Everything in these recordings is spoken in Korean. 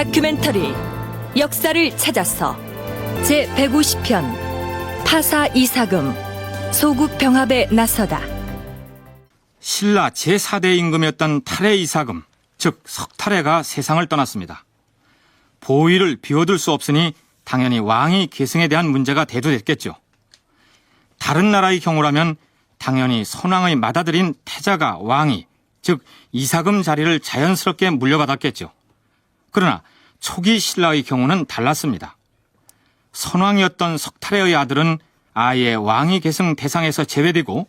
다큐멘터리 역사를 찾아서 제150편 파사 이사금 소국 병합에 나서다. 신라 제4대 임금이었던 탈해 이사금, 즉 석탈해가 세상을 떠났습니다. 보위를 비워둘 수 없으니 당연히 왕위 계승에 대한 문제가 대두됐겠죠. 다른 나라의 경우라면 당연히 선왕의 맏아들인 태자가 왕위, 즉 이사금 자리를 자연스럽게 물려받았겠죠. 그러나 초기 신라의 경우는 달랐습니다. 선왕이었던 석탈해의 아들은 아예 왕위 계승 대상에서 제외되고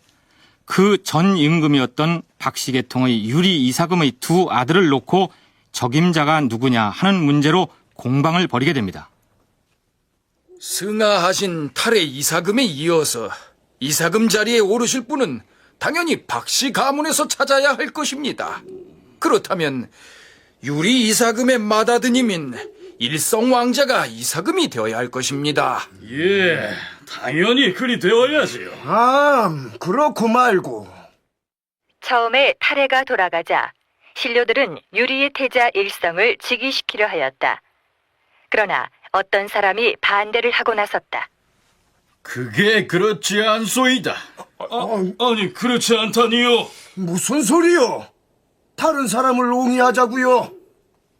그 전 임금이었던 박씨계통의 유리 이사금의 두 아들을 놓고 적임자가 누구냐 하는 문제로 공방을 벌이게 됩니다. 승하하신 탈해 이사금에 이어서 이사금 자리에 오르실 분은 당연히 박씨 가문에서 찾아야 할 것입니다. 그렇다면 유리 이사금의 맏아드님인 일성 왕자가 이사금이 되어야 할 것입니다. 예, 당연히 그리 되어야지요. 그렇고 말고. 처음에 탈해가 돌아가자 신료들은 유리의 태자 일성을 즉위시키려 하였다. 그러나 어떤 사람이 반대를 하고 나섰다. 그게 그렇지 않소이다. 아니, 그렇지 않다니요. 무슨 소리요? 다른 사람을 옹이하자고요.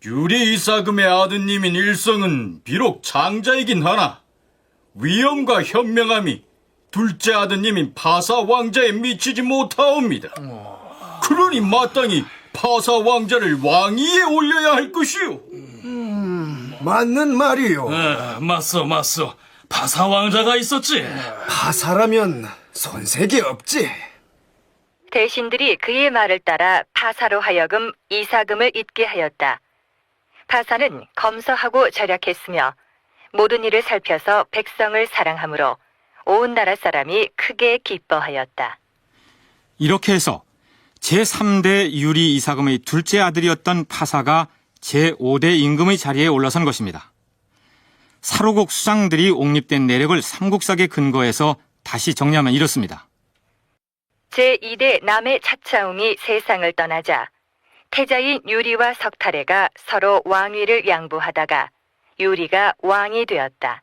유리 이사금의 아드님인 일성은 비록 장자이긴 하나 위엄과 현명함이 둘째 아드님인 파사 왕자에 미치지 못하옵니다. 그러니 마땅히 파사 왕자를 왕위에 올려야 할 것이요. 맞는 말이요. 맞소. 파사 왕자가 있었지. 파사라면 손색이 없지. 대신들이 그의 말을 따라 파사로 하여금 이사금을 잇게 하였다. 파사는 검소하고 절약했으며 모든 일을 살펴서 백성을 사랑하므로 온 나라 사람이 크게 기뻐하였다. 이렇게 해서 제3대 유리 이사금의 둘째 아들이었던 파사가 제5대 임금의 자리에 올라선 것입니다. 사로국 수장들이 옹립된 내력을 삼국사에 근거해서 다시 정리하면 이렇습니다. 제2대 남의 차차웅이 세상을 떠나자 태자인 유리와 석탈해가 서로 왕위를 양보하다가 유리가 왕이 되었다.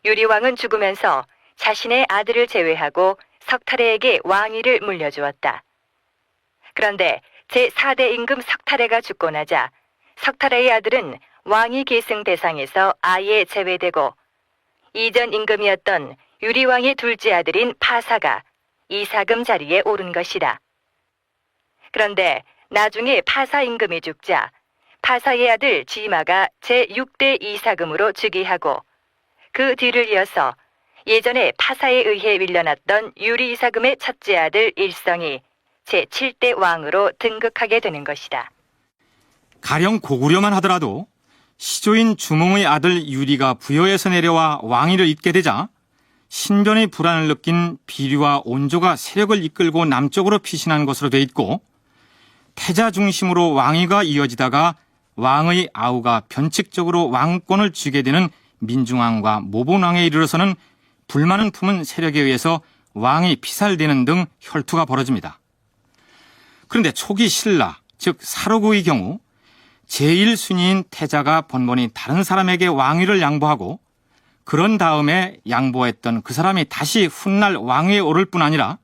유리왕은 죽으면서 자신의 아들을 제외하고 석탈해에게 왕위를 물려주었다. 그런데 제4대 임금 석탈해가 죽고 나자 석탈해의 아들은 왕위 계승 대상에서 아예 제외되고 이전 임금이었던 유리왕의 둘째 아들인 파사가 이사금 자리에 오른 것이다. 그런데 나중에 파사 임금이 죽자 파사의 아들 지마가 제6대 이사금으로 즉위하고 그 뒤를 이어서 예전에 파사에 의해 밀려났던 유리 이사금의 첫째 아들 일성이 제7대 왕으로 등극하게 되는 것이다. 가령 고구려만 하더라도 시조인 주몽의 아들 유리가 부여에서 내려와 왕위를 잇게 되자 신변의 불안을 느낀 비류와 온조가 세력을 이끌고 남쪽으로 피신한 것으로 돼 있고 태자 중심으로 왕위가 이어지다가 왕의 아우가 변칙적으로 왕권을 쥐게 되는 민중왕과 모본왕에 이르러서는 불만을 품은 세력에 의해서 왕이 피살되는 등 혈투가 벌어집니다. 그런데 초기 신라, 즉 사로구의 경우 제1순위인 태자가 번번이 다른 사람에게 왕위를 양보하고 그런 다음에 양보했던 그 사람이 다시 훗날 왕위에 오를 뿐 아니라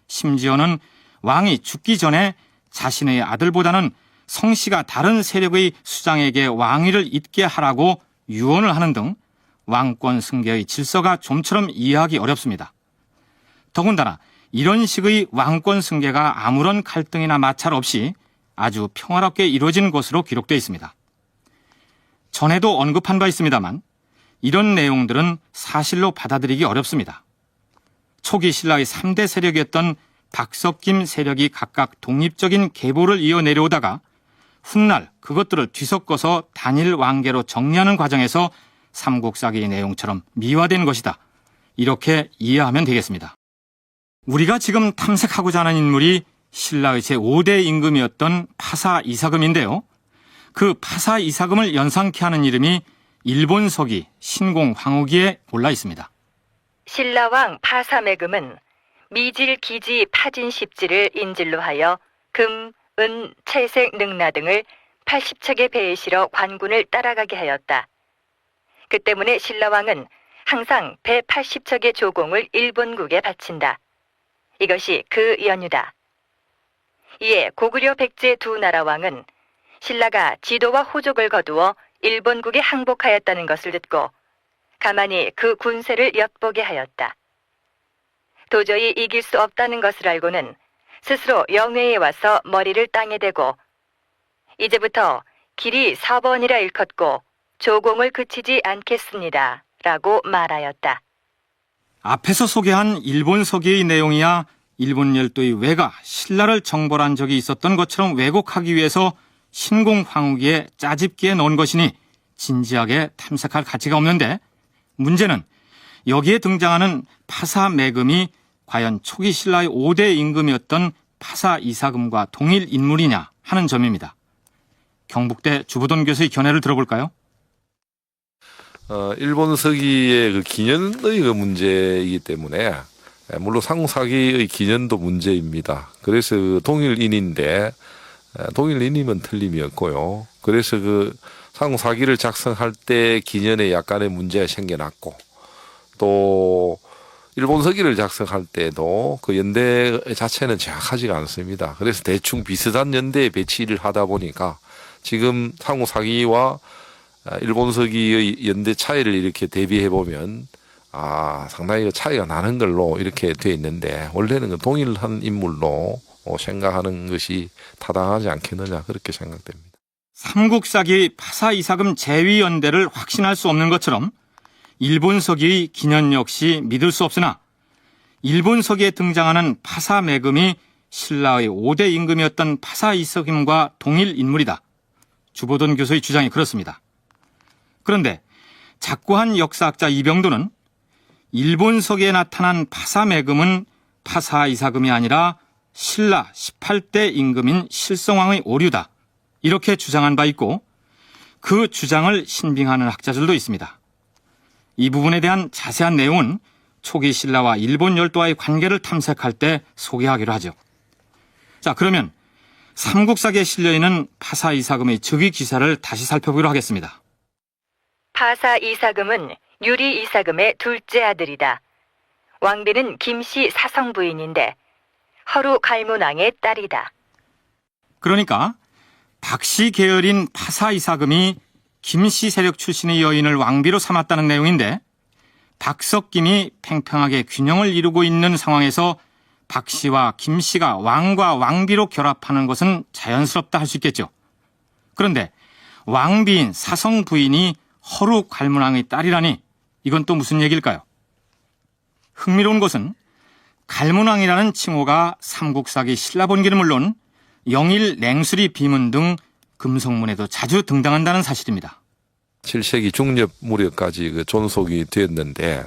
심지어는 왕이 죽기 전에 자신의 아들보다는 성씨가 다른 세력의 수장에게 왕위를 잇게 하라고 유언을 하는 등 왕권 승계의 질서가 좀처럼 이해하기 어렵습니다. 더군다나 이런 식의 왕권 승계가 아무런 갈등이나 마찰 없이 아주 평화롭게 이루어진 것으로 기록되어 있습니다. 전에도 언급한 바 있습니다만 이런 내용들은 사실로 받아들이기 어렵습니다. 초기 신라의 3대 세력이었던 박석김 세력이 각각 독립적인 계보를 이어 내려오다가 훗날 그것들을 뒤섞어서 단일 왕계로 정리하는 과정에서 삼국사기의 내용처럼 미화된 것이다. 이렇게 이해하면 되겠습니다. 우리가 지금 탐색하고자 하는 인물이 신라의 제5대 임금이었던 파사 이사금인데요. 그 파사 이사금을 연상케 하는 이름이 일본 서기 신공 황후기에 올라 있습니다. 신라왕 파사매금은 미질, 기지, 파진, 십지를 인질로 하여 금, 은, 채색, 능라 등을 180척의 배에 실어 관군을 따라가게 하였다. 그 때문에 신라왕은 항상 배 80척의 조공을 일본국에 바친다. 이것이 그 연유다. 이에 고구려 백제 두 나라 왕은 신라가 지도와 호족을 거두어 일본국에 항복하였다는 것을 듣고 가만히 그 군세를 엿보게 하였다. 도저히 이길 수 없다는 것을 알고는 스스로 영회에 와서 머리를 땅에 대고 이제부터 길이 4번이라 일컫고 조공을 그치지 않겠습니다. 라고 말하였다. 앞에서 소개한 일본 서기의 내용이야 일본 열도의 왜가 신라를 정벌한 적이 있었던 것처럼 왜곡하기 위해서 신공황후기에 짜집기에 넣은 것이니 진지하게 탐색할 가치가 없는데, 문제는 여기에 등장하는 파사매금이 과연 초기 신라의 5대 임금이었던 파사이사금과 동일 인물이냐 하는 점입니다. 경북대 주보돈 교수의 견해를 들어볼까요? 일본 서기의 그 기년의 그 문제이기 때문에, 물론 상사기의 기년도 문제입니다. 그래서 그 동일인인데, 동일인이면 틀림이 없고요. 그래서 그 상사기를 작성할 때 기년에 약간의 문제가 생겨났고, 또 일본 서기를 작성할 때도 그 연대 자체는 정확하지가 않습니다. 그래서 대충 비슷한 연대에 배치를 하다 보니까 지금 상사기와 일본 서기의 연대 차이를 이렇게 대비해 보면 상당히 차이가 나는 걸로 이렇게 돼 있는데, 원래는 그 동일한 인물로 생각하는 것이 타당하지 않겠느냐, 그렇게 생각됩니다. 삼국사기의 파사이사금 제위연대를 확신할 수 없는 것처럼 일본 서기의 기년 역시 믿을 수 없으나 일본 서기에 등장하는 파사매금이 신라의 5대 임금이었던 파사이사금과 동일 인물이다. 주보돈 교수의 주장이 그렇습니다. 그런데 작고한 역사학자 이병도는 일본 서기에 나타난 파사매금은 파사이사금이 아니라 신라 18대 임금인 실성왕의 오류다, 이렇게 주장한 바 있고, 그 주장을 신빙하는 학자들도 있습니다. 이 부분에 대한 자세한 내용은 초기 신라와 일본 열도와의 관계를 탐색할 때 소개하기로 하죠. 자, 그러면 삼국사기에 실려있는 파사이사금의 즉위 기사를 다시 살펴보기로 하겠습니다. 파사이사금은 유리이사금의 둘째 아들이다. 왕비는 김씨 사성 부인인데 허루 갈문왕의 딸이다. 그러니까 박씨 계열인 파사이사금이 김씨 세력 출신의 여인을 왕비로 삼았다는 내용인데, 박석김이 팽팽하게 균형을 이루고 있는 상황에서 박씨와 김씨가 왕과 왕비로 결합하는 것은 자연스럽다 할 수 있겠죠. 그런데 왕비인 사성 부인이 허루 갈문왕의 딸이라니, 이건 또 무슨 얘기일까요? 흥미로운 것은 갈문왕이라는 칭호가 삼국사기 신라본기는 물론 영일, 냉수리, 비문 등 금속문에도 자주 등장한다는 사실입니다. 7세기 중엽 무렵까지 그 존속이 되었는데,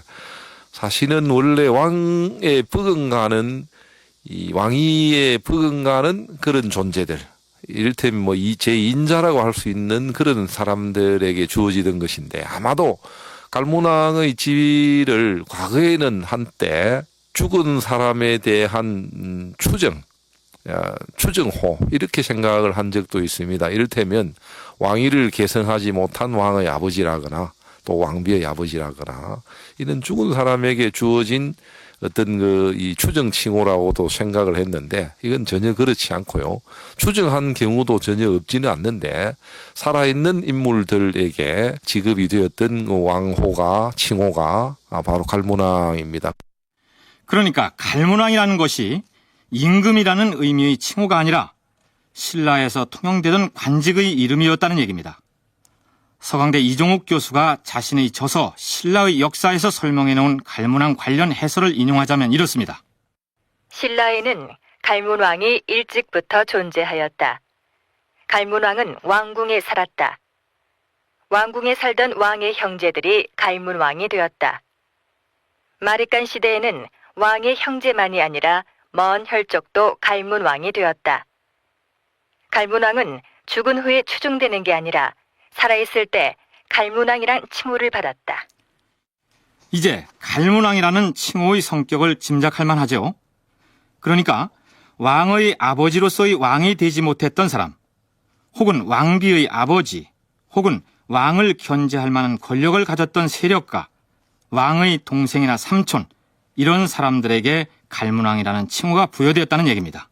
사실은 원래 왕에 버금가는, 이 왕위에 버금가는 그런 존재들, 이를테면 뭐 제2인자라고 할 수 있는 그런 사람들에게 주어지던 것인데, 아마도 갈문왕의 지위를 과거에는 한때 죽은 사람에 대한 추정호, 이렇게 생각을 한 적도 있습니다. 이를테면 왕위를 계승하지 못한 왕의 아버지라거나 또 왕비의 아버지라거나 이런 죽은 사람에게 주어진 어떤 이 추정 칭호라고도 생각을 했는데, 이건 전혀 그렇지 않고요. 추정한 경우도 전혀 없지는 않는데, 살아있는 인물들에게 지급이 되었던 그 왕호가, 칭호가 바로 갈문왕입니다. 그러니까 갈문왕이라는 것이 임금이라는 의미의 칭호가 아니라 신라에서 통용되던 관직의 이름이었다는 얘기입니다. 서강대 이종욱 교수가 자신의 저서 신라의 역사에서 설명해 놓은 갈문왕 관련 해설을 인용하자면 이렇습니다. 신라에는 갈문왕이 일찍부터 존재하였다. 갈문왕은 왕궁에 살았다. 왕궁에 살던 왕의 형제들이 갈문왕이 되었다. 마르깐 시대에는 왕의 형제만이 아니라 먼 혈족도 갈문왕이 되었다. 갈문왕은 죽은 후에 추종되는 게 아니라 살아있을 때 갈문왕이란 칭호를 받았다. 이제 갈문왕이라는 칭호의 성격을 짐작할 만하죠. 그러니까 왕의 아버지로서의 왕이 되지 못했던 사람, 혹은 왕비의 아버지, 혹은 왕을 견제할 만한 권력을 가졌던 세력가, 왕의 동생이나 삼촌, 이런 사람들에게 갈문왕이라는 칭호가 부여되었다는 얘기입니다.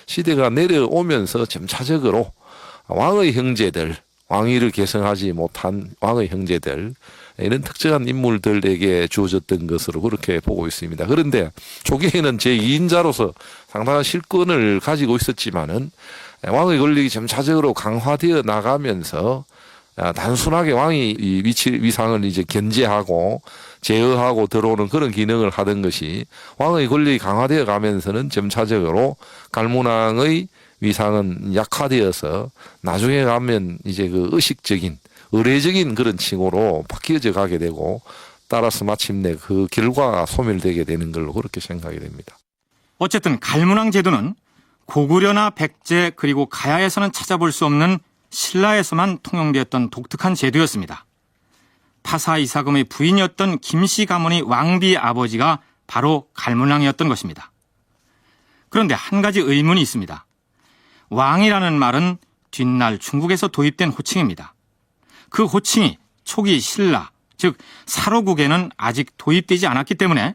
시대가 내려오면서 점차적으로 왕의 형제들, 왕위를 계승하지 못한 왕의 형제들, 이런 특정한 인물들에게 주어졌던 것으로 그렇게 보고 있습니다. 그런데 초기에는 제2인자로서 상당한 실권을 가지고 있었지만은 왕의 권력이 점차적으로 강화되어 나가면서 단순하게 왕이 이 위상을 이제 견제하고 제어하고 들어오는 그런 기능을 하던 것이 왕의 권력이 강화되어 가면서는 점차적으로 갈문왕의 위상은 약화되어서 나중에 가면 이제 그 의식적인 의례적인 그런 칭호로 바뀌어져 가게 되고 따라서 마침내 그 결과가 소멸되게 되는 걸로 그렇게 생각이 됩니다. 어쨌든 갈문왕 제도는 고구려나 백제 그리고 가야에서는 찾아볼 수 없는 신라에서만 통용되었던 독특한 제도였습니다. 파사 이사금의 부인이었던 김씨 가문의 왕비 아버지가 바로 갈문왕이었던 것입니다. 그런데 한 가지 의문이 있습니다. 왕이라는 말은 뒷날 중국에서 도입된 호칭입니다. 그 호칭이 초기 신라, 즉 사로국에는 아직 도입되지 않았기 때문에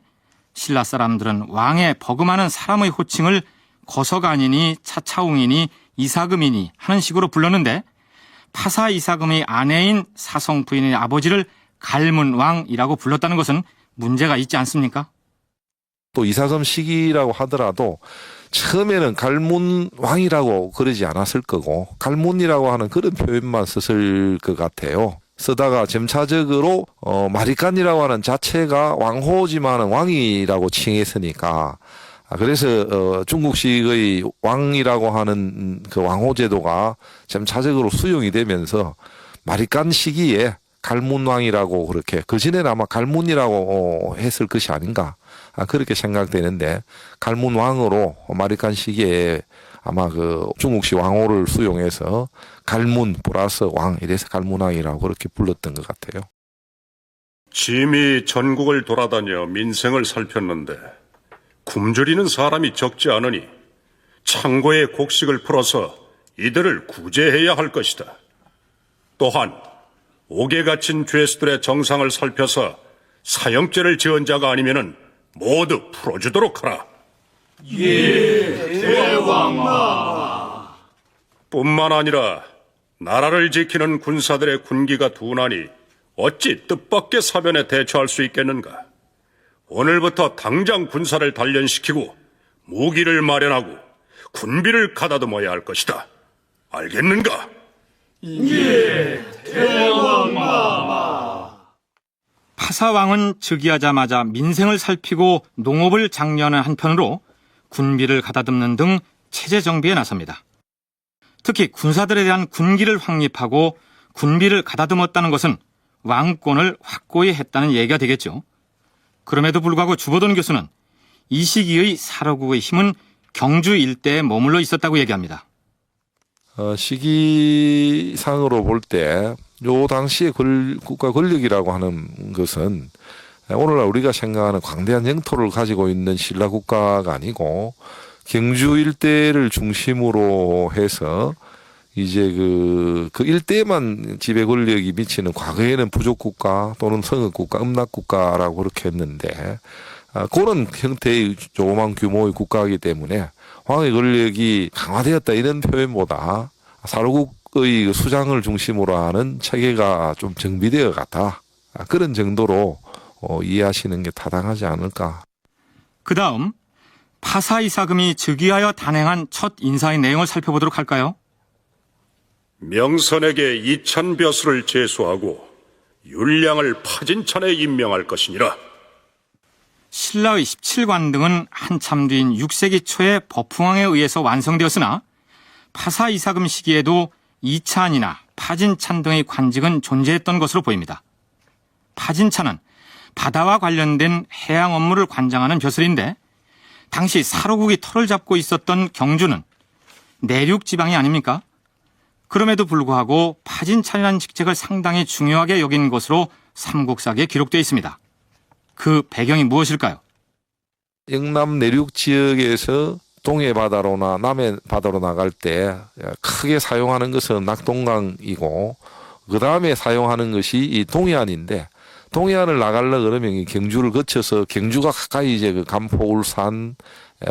신라 사람들은 왕에 버금하는 사람의 호칭을 거서간이니 차차웅이니 이사금이니 하는 식으로 불렀는데 파사 이사금의 아내인 사성 부인의 아버지를 갈문왕이라고 불렀다는 것은 문제가 있지 않습니까? 또 이사금 시기라고 하더라도 처음에는 갈문왕이라고 그러지 않았을 거고 갈문이라고 하는 그런 표현만 썼을 것 같아요. 쓰다가 점차적으로 마리칸이라고 하는 자체가 왕호지만은 왕이라고 칭했으니까 그래서 중국식의 왕이라고 하는 그 왕호 제도가 점차적으로 수용이 되면서 마리칸 시기에 갈문왕이라고 그렇게 그전에는 아마 갈문이라고 했을 것이 아닌가 그렇게 생각되는데 갈문왕으로 마리칸 시기에 아마 그 중국식 왕호를 수용해서 갈문 플러스 왕 이래서 갈문왕이라고 그렇게 불렀던 것 같아요. 짐이 전국을 돌아다녀 민생을 살폈는데 굶주리는 사람이 적지 않으니 창고의 곡식을 풀어서 이들을 구제해야 할 것이다. 또한 옥에 갇힌 죄수들의 정상을 살펴서 사형죄를 지은 자가 아니면은 모두 풀어주도록 하라. 예, 대왕마. 뿐만 아니라 나라를 지키는 군사들의 군기가 둔하니 어찌 뜻밖의 사변에 대처할 수 있겠는가? 오늘부터 당장 군사를 단련시키고 무기를 마련하고 군비를 가다듬어야 할 것이다. 알겠는가? 파사왕은 즉위하자마자 민생을 살피고 농업을 장려하는 한편으로 군비를 가다듬는 등 체제 정비에 나섭니다. 특히 군사들에 대한 군기를 확립하고 군비를 가다듬었다는 것은 왕권을 확고히 했다는 얘기가 되겠죠. 그럼에도 불구하고 주보돈 교수는 이 시기의 사로국의 힘은 경주 일대에 머물러 있었다고 얘기합니다. 시기상으로 볼 때 요 당시의 국가 권력이라고 하는 것은 오늘날 우리가 생각하는 광대한 영토를 가지고 있는 신라 국가가 아니고 경주 일대를 중심으로 해서 이제 그 일대에만 지배 권력이 미치는 과거에는 부족 국가 또는 성읍 국가, 음락 국가라고 그렇게 했는데 그런 형태의 조그만 규모의 국가이기 때문에 왕의 권력이 강화되었다 이런 표현보다 사로국의 수장을 중심으로 하는 체계가 좀 정비되어 갔다. 그런 정도로 이해하시는 게 타당하지 않을까. 그 다음 파사 이사금이 즉위하여 단행한 첫 인사의 내용을 살펴보도록 할까요? 명선에게 2,000벼슬을 제수하고 율량을 파진찬에 임명할 것이니라. 신라의 17관 등은 한참 뒤인 6세기 초에 버풍왕에 의해서 완성되었으나 파사 이사금 시기에도 이찬이나 파진찬 등의 관직은 존재했던 것으로 보입니다. 파진찬은 바다와 관련된 해양 업무를 관장하는 벼슬인데 당시 사로국이 털을 잡고 있었던 경주는 내륙 지방이 아닙니까? 그럼에도 불구하고 파진찬이라는 직책을 상당히 중요하게 여긴 것으로 삼국사기에 기록되어 있습니다. 그 배경이 무엇일까요? 영남 내륙 지역에서 동해 바다로나 남해 바다로 나갈 때 크게 사용하는 것은 낙동강이고 그 다음에 사용하는 것이 이 동해안인데 동해안을 나가려 그러면 이 경주를 거쳐서 경주가 가까이 이제 그 간포, 울산,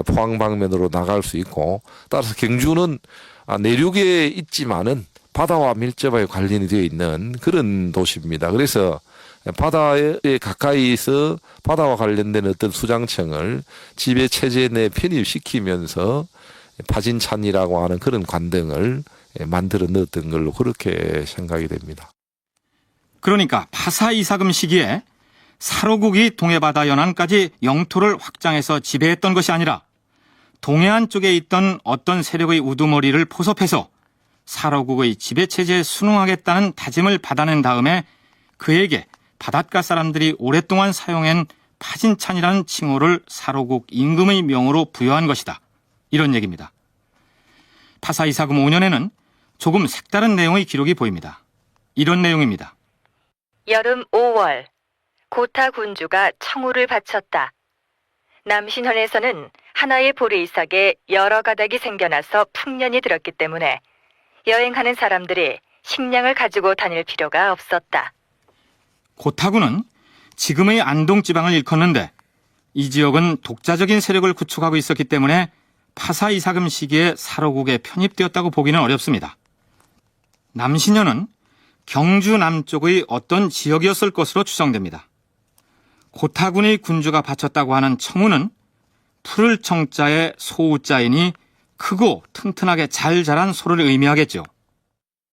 포항 방면으로 나갈 수 있고 따라서 경주는 내륙에 있지만은 바다와 밀접하게 관련이 되어 있는 그런 도시입니다. 그래서 바다에 가까이서 바다와 관련된 어떤 수장청을 지배 체제 내에 편입시키면서 파진찬이라고 하는 그런 관등을 만들어 넣었던 걸로 그렇게 생각이 됩니다. 그러니까 파사 이사금 시기에 사로국이 동해바다 연안까지 영토를 확장해서 지배했던 것이 아니라 동해안 쪽에 있던 어떤 세력의 우두머리를 포섭해서 사로국의 지배체제에 순응하겠다는 다짐을 받아낸 다음에 그에게 바닷가 사람들이 오랫동안 사용한 파진찬이라는 칭호를 사로국 임금의 명으로 부여한 것이다. 이런 얘기입니다. 파사 이사금 5년에는 조금 색다른 내용의 기록이 보입니다. 이런 내용입니다. 여름 5월 고타 군주가 청우를 바쳤다. 남신현에서는 하나의 보리이삭에 여러 가닥이 생겨나서 풍년이 들었기 때문에 여행하는 사람들이 식량을 가지고 다닐 필요가 없었다. 고타군은 지금의 안동 지방을 일컫는데 이 지역은 독자적인 세력을 구축하고 있었기 때문에 파사 이사금 시기에 사로국에 편입되었다고 보기는 어렵습니다. 남신현은 경주 남쪽의 어떤 지역이었을 것으로 추정됩니다. 고타군의 군주가 바쳤다고 하는 청우는 푸를 청자에 소우자이니 크고 튼튼하게 잘 자란 소를 의미하겠죠.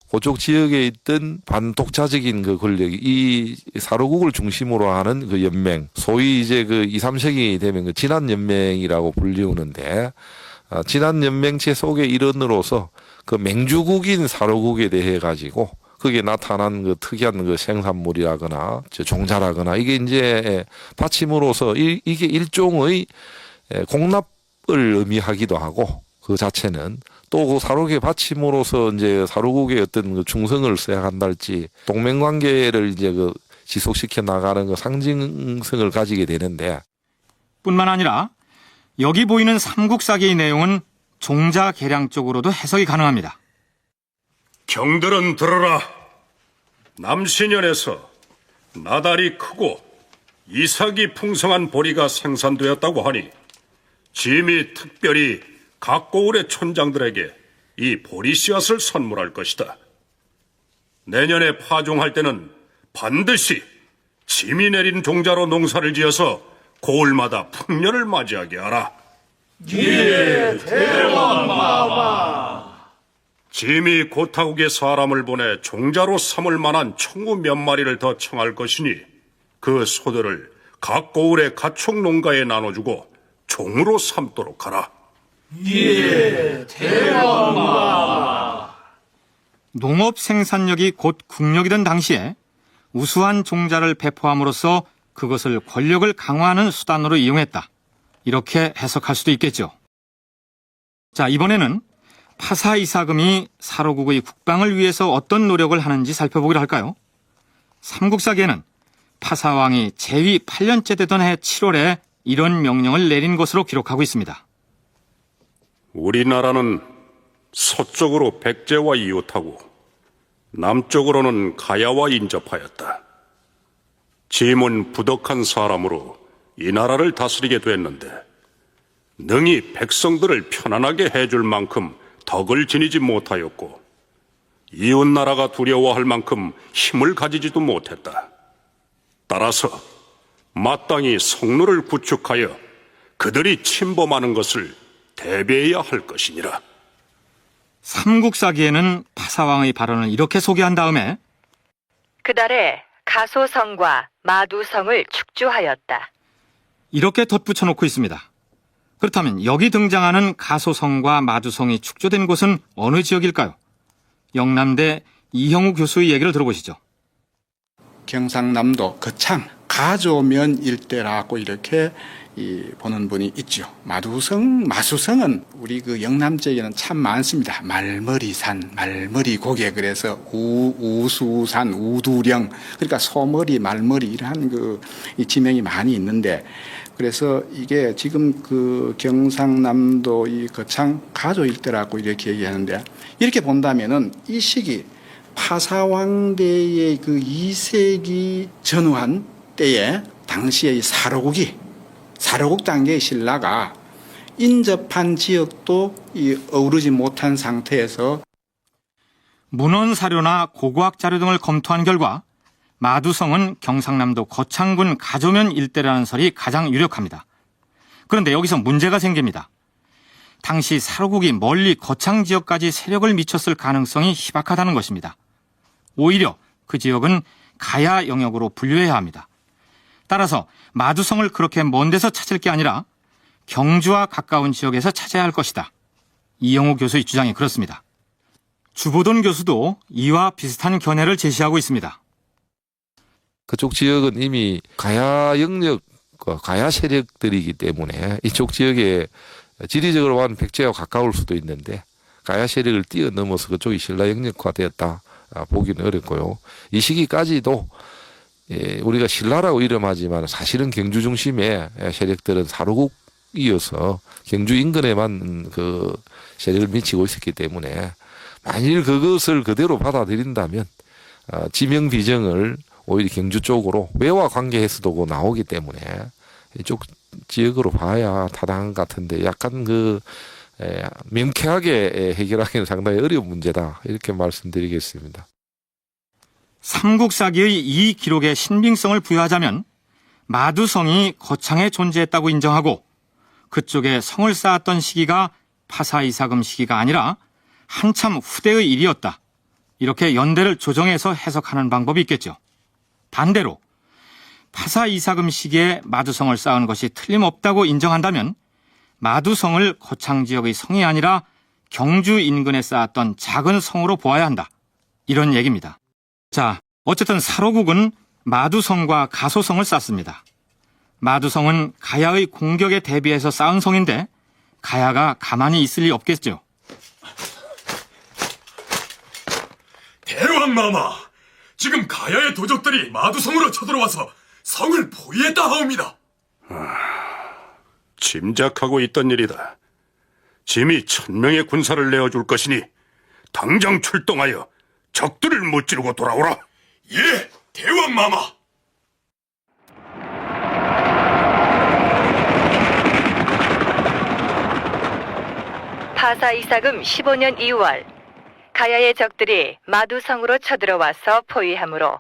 그쪽 지역에 있던 반독자적인 그 권력이 이 사로국을 중심으로 하는 그 연맹, 소위 이제 그 2, 3세기 되면 그 진안연맹이라고 불리우는데, 진안연맹체 속의 일원으로서 그 맹주국인 사로국에 대해 가지고 거기에 나타난 그 특이한 그 생산물이라거나 종자라거나 이게 이제 받침으로서 이게 일종의 공납을 의미하기도 하고 그 자체는 또 그 사로국의 받침으로서 이제 사로국의 어떤 그 충성을 수행한다 할지 동맹 관계를 이제 그 지속시켜 나가는 그 상징성을 가지게 되는데 뿐만 아니라 여기 보이는 삼국사기의 내용은 종자 계량 쪽으로도 해석이 가능합니다. 경들은 들어라. 남신현에서 나달이 크고 이삭이 풍성한 보리가 생산되었다고 하니 짐이 특별히 각 고을의 촌장들에게 이 보리 씨앗을 선물할 것이다. 내년에 파종할 때는 반드시 짐이 내린 종자로 농사를 지어서 고을마다 풍년을 맞이하게 하라. 예, 대왕마마. 짐이 고타국의 사람을 보내 종자로 삼을 만한 청우 몇 마리를 더 청할 것이니 그 소들을 각 고을의 가축 농가에 나눠주고 종으로 삼도록 하라. 예, 대왕마마. 농업 생산력이 곧 국력이던 당시에 우수한 종자를 배포함으로써 그것을 권력을 강화하는 수단으로 이용했다. 이렇게 해석할 수도 있겠죠. 자, 이번에는 파사 이사금이 사로국의 국방을 위해서 어떤 노력을 하는지 살펴보기로 할까요? 삼국사기에는 파사왕이 재위 8년째 되던 해 7월에 이런 명령을 내린 것으로 기록하고 있습니다. 우리나라는 서쪽으로 백제와 이웃하고 남쪽으로는 가야와 인접하였다. 짐은 부덕한 사람으로 이 나라를 다스리게 됐는데 능히 백성들을 편안하게 해줄 만큼 덕을 지니지 못하였고 이웃 나라가 두려워할 만큼 힘을 가지지도 못했다. 따라서 마땅히 성노를 구축하여 그들이 침범하는 것을 대비해야 할 것이니라. 삼국사기에는 파사왕의 발언을 이렇게 소개한 다음에 그달에 가소성과 마두성을 축주하였다. 이렇게 덧붙여 놓고 있습니다. 그렇다면 여기 등장하는 가소성과 마두성이 축조된 곳은 어느 지역일까요? 영남대 이형우 교수의 얘기를 들어보시죠. 경상남도 거창 가조면 일대라고 이렇게 보는 분이 있죠. 마수성은 우리 그 영남 지역에는 참 많습니다. 말머리산, 말머리고개, 그래서 우수산, 우두령, 그러니까 소머리, 말머리 이러한 이 지명이 많이 있는데 그래서 이게 지금 그 경상남도 이 거창 가조 일대라고 이렇게 얘기하는데, 이렇게 본다면은 이 시기 파사왕대의 그 2세기 전후한 때에 당시의 이 사로국 단계의 신라가 인접한 지역도 이 어우르지 못한 상태에서 문헌 사료나 고고학 자료 등을 검토한 결과 마두성은 경상남도 거창군 가조면 일대라는 설이 가장 유력합니다. 그런데 여기서 문제가 생깁니다. 당시 사로국이 멀리 거창 지역까지 세력을 미쳤을 가능성이 희박하다는 것입니다. 오히려 그 지역은 가야 영역으로 분류해야 합니다. 따라서 마두성을 그렇게 먼 데서 찾을 게 아니라 경주와 가까운 지역에서 찾아야 할 것이다. 이영호 교수의 주장이 그렇습니다. 주보돈 교수도 이와 비슷한 견해를 제시하고 있습니다. 그쪽 지역은 이미 가야 영역과 가야 세력들이기 때문에 이쪽 지역에 지리적으로 보면 백제와 가까울 수도 있는데 가야 세력을 뛰어넘어서 그쪽이 신라 영역화되었다 보기는 어렵고요. 이 시기까지도 우리가 신라라고 이름하지만 사실은 경주 중심의 세력들은 사로국이어서 경주 인근에만 그 세력을 미치고 있었기 때문에 만일 그것을 그대로 받아들인다면 지명 비정을 오히려 경주 쪽으로 외와 관계에서도 나오기 때문에 이쪽 지역으로 봐야 타당한 것 같은데 약간 명쾌하게 해결하기는 상당히 어려운 문제다 이렇게 말씀드리겠습니다. 삼국사기의 이 기록에 신빙성을 부여하자면 마두성이 거창에 존재했다고 인정하고 그쪽에 성을 쌓았던 시기가 파사이사금 시기가 아니라 한참 후대의 일이었다. 이렇게 연대를 조정해서 해석하는 방법이 있겠죠. 반대로 파사이사금 시기에 마두성을 쌓은 것이 틀림없다고 인정한다면 마두성을 거창 지역의 성이 아니라 경주 인근에 쌓았던 작은 성으로 보아야 한다. 이런 얘기입니다. 자, 어쨌든 사로국은 마두성과 가소성을 쌓습니다. 마두성은 가야의 공격에 대비해서 쌓은 성인데 가야가 가만히 있을 리 없겠죠. 대왕마마, 지금 가야의 도적들이 마두성으로 쳐들어와서 성을 포위했다 하옵니다. 짐작하고 있던 일이다. 짐이 1000명의 군사를 내어줄 것이니 당장 출동하여 적들을 무찌르고 돌아오라. 예, 대왕마마. 파사이사금 15년 2월 가야의 적들이 마두성으로 쳐들어와서 포위하므로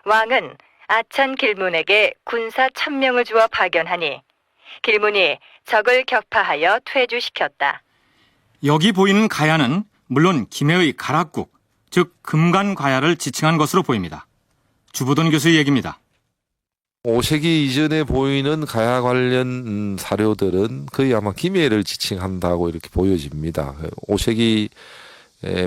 왕은 아찬 길문에게 군사 1000명을 주어 파견하니 길문이 적을 격파하여 퇴주시켰다. 여기 보이는 가야는 물론 김해의 가락국, 즉 금관가야를 지칭한 것으로 보입니다. 주보돈 교수의 얘기입니다. 5세기 이전에 보이는 가야 관련 사료들은 거의 아마 김해를 지칭한다고 이렇게 보여집니다. 5세기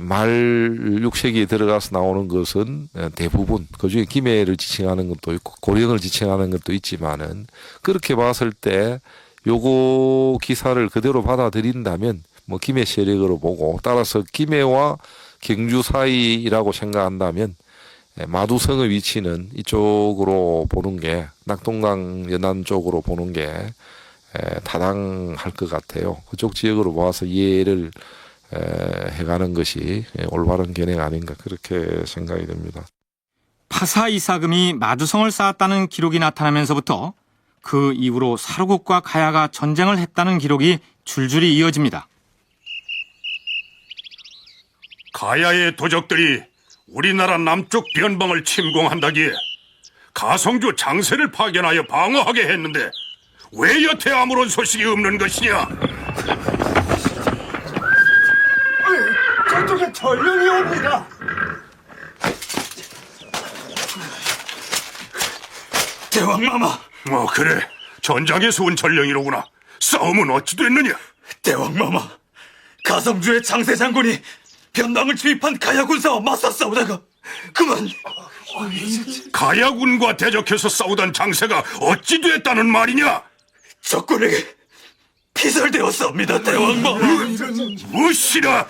말 6세기에 들어가서 나오는 것은 대부분 그중에 김해를 지칭하는 것도 있고 고령을 지칭하는 것도 있지만은 그렇게 봤을 때 요거 기사를 그대로 받아들인다면 뭐 김해 세력으로 보고 따라서 김해와 경주 사이라고 생각한다면 마두성의 위치는 이쪽으로 보는 게 낙동강 연안 쪽으로 보는 게 타당할 것 같아요. 그쪽 지역으로 모아서 이해를 해가는 것이 올바른 견해가 아닌가 그렇게 생각이 됩니다. 파사이사금이 마두성을 쌓았다는 기록이 나타나면서부터 그 이후로 사로국과 가야가 전쟁을 했다는 기록이 줄줄이 이어집니다. 가야의 도적들이 우리나라 남쪽 변방을 침공한다기에 가성주 장세를 파견하여 방어하게 했는데 왜 여태 아무런 소식이 없는 것이냐? 저쪽에 전령이 옵니다. 대왕마마. 그래. 전장에서 온 전령이로구나. 싸움은 어찌 됐느냐? 대왕마마, 가성주의 장세 장군이 변방을 주입한 가야 군사와 맞서 싸우다가 그만. 가야군과 대적해서 싸우던 장세가 어찌 됐다는 말이냐? 적군에게 피살되었사옵니다, 대왕마마. 무엇이라?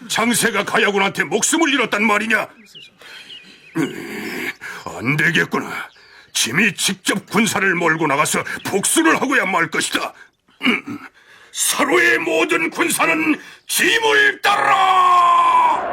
장세가 가야군한테 목숨을 잃었단 말이냐? 안 되겠구나. 짐이 직접 군사를 몰고 나가서 복수를 하고야 말 것이다. 서로의 모든 군사는 짐을 따르라!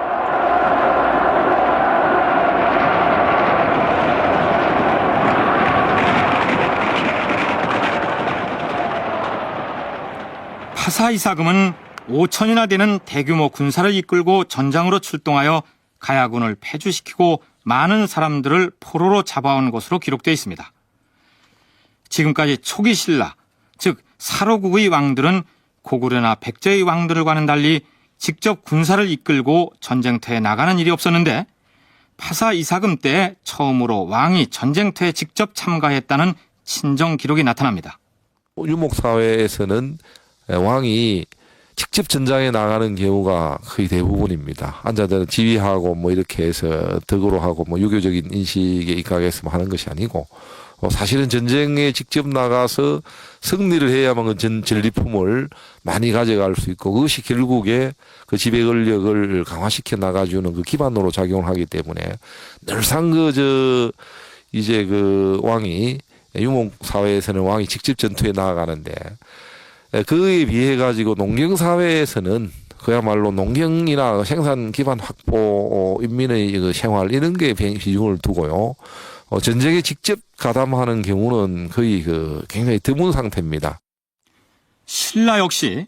파사 이사금은 5천이나 되는 대규모 군사를 이끌고 전장으로 출동하여 가야군을 패주시키고 많은 사람들을 포로로 잡아온 것으로 기록되어 있습니다. 지금까지 초기 신라, 즉 사로국의 왕들은 고구려나 백제의 왕들과는 달리 직접 군사를 이끌고 전쟁터에 나가는 일이 없었는데 파사 이사금 때 처음으로 왕이 전쟁터에 직접 참가했다는 친정 기록이 나타납니다. 유목사회에서는 왕이 직접 전장에 나가는 경우가 거의 대부분입니다. 앉아서 지휘하고 뭐 이렇게 해서 덕으로 하고 뭐 유교적인 인식에 입각해서 하는 것이 아니고 사실은 전쟁에 직접 나가서 승리를 해야만 그 전리품을 많이 가져갈 수 있고 그것이 결국에 그 지배 권력을 강화시켜 나가주는 그 기반으로 작용을 하기 때문에 늘상 이제 그 왕이 유목 사회에서는 왕이 직접 전투에 나아가는데 그에 비해 가지고 농경 사회에서는 그야말로 농경이나 생산 기반 확보, 인민의 그 생활 이런 게 비중을 두고요. 전쟁에 직접 가담하는 경우는 거의 굉장히 드문 상태입니다. 신라 역시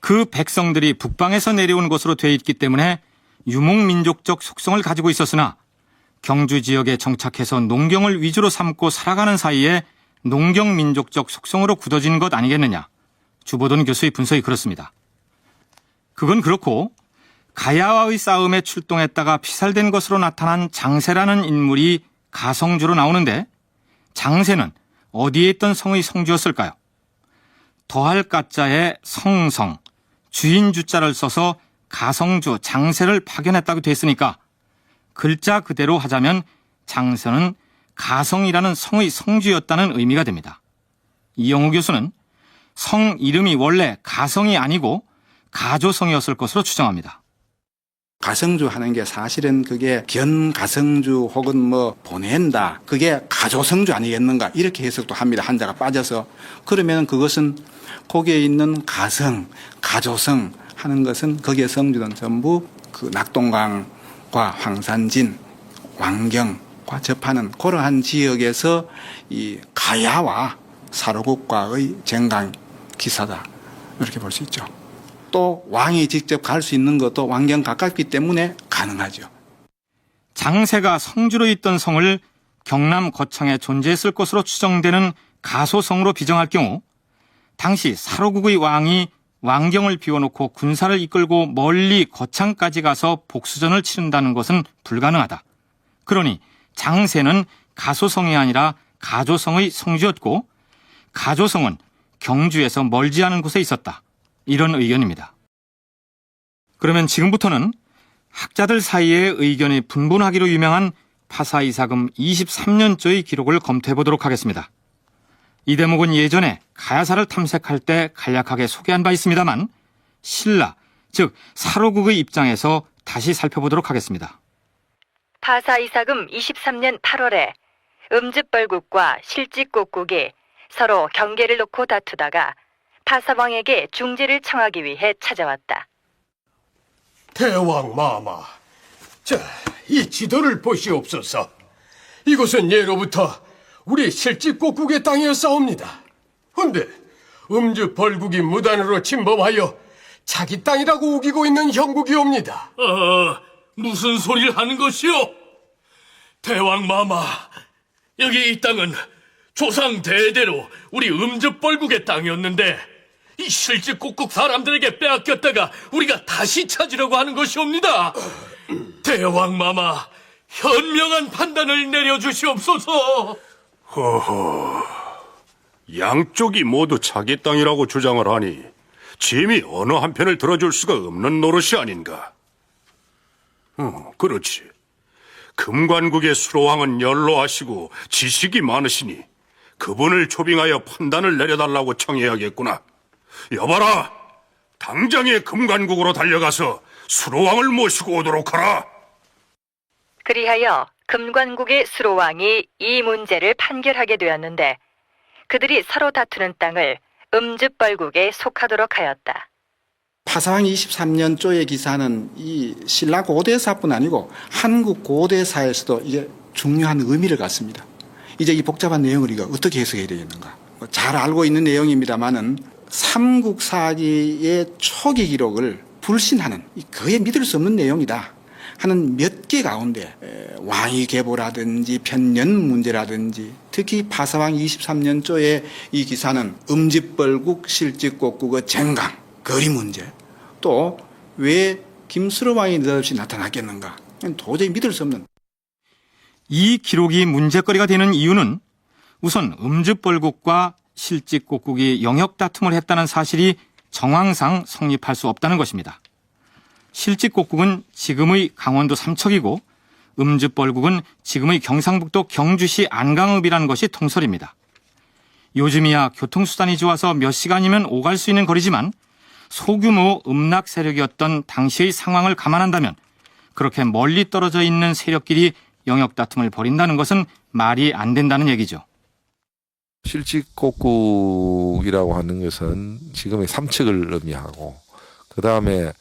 그 백성들이 북방에서 내려온 것으로 되어 있기 때문에 유목민족적 속성을 가지고 있었으나 경주 지역에 정착해서 농경을 위주로 삼고 살아가는 사이에 농경민족적 속성으로 굳어진 것 아니겠느냐. 주보돈 교수의 분석이 그렇습니다. 그건 그렇고 가야와의 싸움에 출동했다가 피살된 것으로 나타난 장세라는 인물이 가성주로 나오는데 장세는 어디에 있던 성의 성주였을까요? 더할 가자에 성성, 주인 주자를 써서 가성주 장세를 파견했다고 됐으니까 글자 그대로 하자면 장세는 가성이라는 성의 성주였다는 의미가 됩니다. 이영우 교수는 성 이름이 원래 가성이 아니고 가조성이었을 것으로 추정합니다. 가성주 하는 게 사실은 그게 견가성주 혹은 뭐 보낸다. 그게 가조성주 아니겠는가. 이렇게 해석도 합니다. 한자가 빠져서. 그러면 그것은 거기에 있는 가성, 가조성 하는 것은 거기에 성주는 전부 그 낙동강과 황산진, 왕경과 접하는 그러한 지역에서 이 가야와 사로국과의 쟁강 기사다. 이렇게 볼 수 있죠. 또 왕이 직접 갈 수 있는 것도 왕경 가깝기 때문에 가능하죠. 장세가 성주로 있던 성을 경남 거창에 존재했을 것으로 추정되는 가소성으로 비정할 경우 당시 사로국의 왕이 왕경을 비워놓고 군사를 이끌고 멀리 거창까지 가서 복수전을 치른다는 것은 불가능하다. 그러니 장세는 가소성이 아니라 가조성의 성주였고 가조성은 경주에서 멀지 않은 곳에 있었다. 이런 의견입니다. 그러면 지금부터는 학자들 사이에 의견이 분분하기로 유명한 파사 이사금 23년조의 기록을 검토해 보도록 하겠습니다. 이 대목은 예전에 가야사를 탐색할 때 간략하게 소개한 바 있습니다만 신라, 즉 사로국의 입장에서 다시 살펴보도록 하겠습니다. 파사 이사금 23년 8월에 음즙벌국과 실직곡국이 서로 경계를 놓고 다투다가 파사왕에게 중재를 청하기 위해 찾아왔다. 대왕 마마, 자, 이 지도를 보시옵소서. 이곳은 예로부터 우리 실직곡국의 땅이었사옵니다. 근데 음주벌국이 무단으로 침범하여 자기 땅이라고 우기고 있는 형국이옵니다. 무슨 소리를 하는 것이오? 대왕마마, 여기 이 땅은 조상 대대로 우리 음즙벌국의 땅이었는데 이 실직곡국 사람들에게 빼앗겼다가 우리가 다시 찾으려고 하는 것이옵니다. 대왕마마, 현명한 판단을 내려주시옵소서. 허허, 양쪽이 모두 자기 땅이라고 주장을 하니 짐이 어느 한편을 들어줄 수가 없는 노릇이 아닌가. 그렇지. 금관국의 수로왕은 연로하시고 지식이 많으시니 그분을 초빙하여 판단을 내려달라고 청해야겠구나. 여봐라, 당장에 금관국으로 달려가서 수로왕을 모시고 오도록 하라. 그리하여 금관국의 수로왕이 이 문제를 판결하게 되었는데 그들이 서로 다투는 땅을 음즙벌국에 속하도록 하였다. 파사왕 23년 조의 기사는 이 신라 고대사뿐 아니고 한국 고대사에서도 이게 중요한 의미를 갖습니다. 이제 이 복잡한 내용을 우리가 어떻게 해석해야 되겠는가? 잘 알고 있는 내용입니다만은 삼국사기의 초기 기록을 불신하는 거의 믿을 수 없는 내용이다 하는 몇 개 가운데 왕위 계보라든지 편년 문제라든지 특히 파사왕 23년 조의 이 기사는 음집벌국 실직곡국의 쟁강 거리 문제 또 왜 김수로 왕이 느닷없이 나타났겠는가 도저히 믿을 수 없는 이 기록이 문제거리가 되는 이유는 우선 음즙벌국과 실직곡국이 영역 다툼을 했다는 사실이 정황상 성립할 수 없다는 것입니다. 실직곡국은 지금의 강원도 삼척이고 음즙벌국은 지금의 경상북도 경주시 안강읍이라는 것이 통설입니다. 요즘이야 교통수단이 좋아서 몇 시간이면 오갈 수 있는 거리지만 소규모 음락 세력이었던 당시의 상황을 감안한다면 그렇게 멀리 떨어져 있는 세력끼리 영역 다툼을 벌인다는 것은 말이 안 된다는 얘기죠. 실직곡국이라고 하는 것은 지금의 삼척을 의미하고 그 다음에